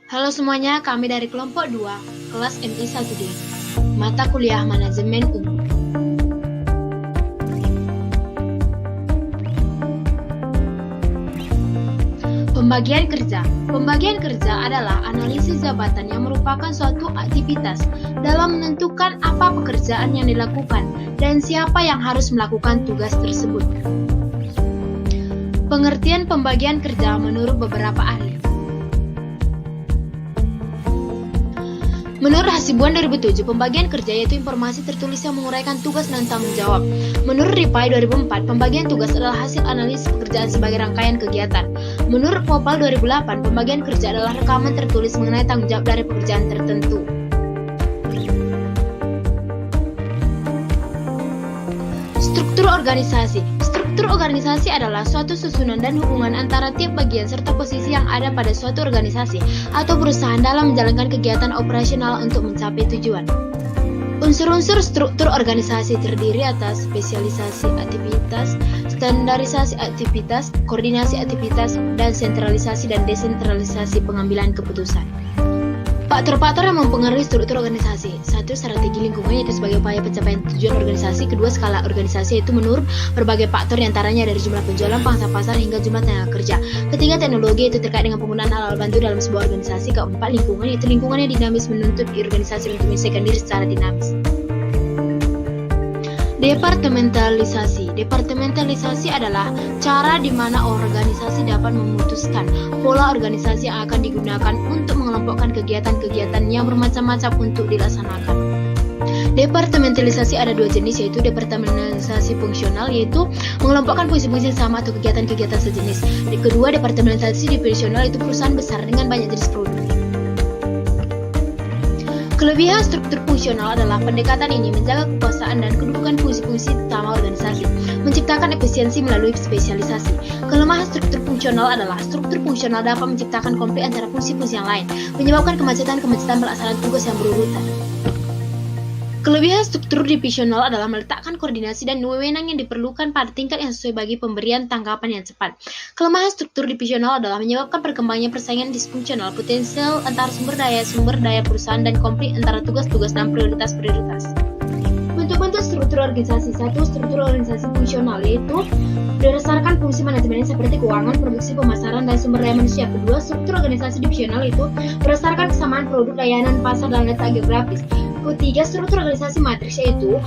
Halo semuanya, kami dari kelompok 2, kelas MI 1D, mata kuliah Manajemen Umum. Pembagian kerja. Pembagian kerja adalah analisis jabatan yang merupakan suatu aktivitas dalam menentukan apa pekerjaan yang dilakukan dan siapa yang harus melakukan tugas tersebut. Pengertian pembagian kerja menurut beberapa ahli. Menurut Hasibuan 2007, pembagian kerja yaitu informasi tertulis yang menguraikan tugas dan tanggung jawab. Menurut Ripai 2004, pembagian tugas adalah hasil analisis pekerjaan sebagai rangkaian kegiatan. Menurut Popal 2008, pembagian kerja adalah rekaman tertulis mengenai tanggung jawab dari pekerjaan tertentu. Struktur organisasi. Struktur organisasi adalah suatu susunan dan hubungan antara tiap bagian serta posisi yang ada pada suatu organisasi atau perusahaan dalam menjalankan kegiatan operasional untuk mencapai tujuan. Unsur-unsur struktur organisasi terdiri atas spesialisasi aktivitas, standarisasi aktivitas, koordinasi aktivitas, dan sentralisasi dan desentralisasi pengambilan keputusan. Faktor-faktor yang mempengaruhi struktur organisasi. 1. Strategi lingkungan, yaitu sebagai upaya pencapaian tujuan organisasi. 2. Skala organisasi, yaitu menurut berbagai faktor diantaranya dari jumlah penjualan, pangsa pasar, hingga jumlah tenaga kerja. 3. Teknologi, yaitu terkait dengan penggunaan alat bantu dalam sebuah organisasi. 4. Lingkungan, yaitu lingkungan yang dinamis menuntut organisasi untuk menyelesaikan diri secara dinamis. Departementalisasi. Departementalisasi adalah cara di mana organisasi dapat memutuskan pola organisasi yang akan digunakan untuk mengelompokkan kegiatan-kegiatan yang bermacam-macam untuk dilaksanakan. Departementalisasi ada dua jenis, yaitu departementalisasi fungsional, yaitu mengelompokkan fungsi-fungsi sama atau kegiatan-kegiatan sejenis. Kedua, departementalisasi divisional, yaitu perusahaan besar dengan banyak jenis produk. Kelebihan struktur fungsional adalah pendekatan ini menjaga kekuasaan dan kedudukan fungsi-fungsi utama organisasi, menciptakan efisiensi melalui spesialisasi. Kelemahan struktur fungsional adalah struktur fungsional dapat menciptakan konflik antara fungsi-fungsi yang lain, menyebabkan kemacetan pelaksanaan tugas yang berurutan. Kelebihan struktur divisional adalah meletakkan koordinasi dan wewenang yang diperlukan pada tingkat yang sesuai bagi pemberian tanggapan yang cepat. Kelemahan struktur divisional adalah menyebabkan berkembangnya persaingan disfungsional, potensial antara sumber daya perusahaan, dan konflik antara tugas-tugas dan prioritas-prioritas. Bentuk-bentuk struktur organisasi. 1. Struktur organisasi fungsional, yaitu berdasarkan fungsi manajemen seperti keuangan, produksi, pemasaran, dan sumber daya manusia. 2. Struktur organisasi divisional, yaitu berdasarkan kesamaan produk, layanan, pasar, dan letak geografis. 3. Struktur organisasi matriks, yaitu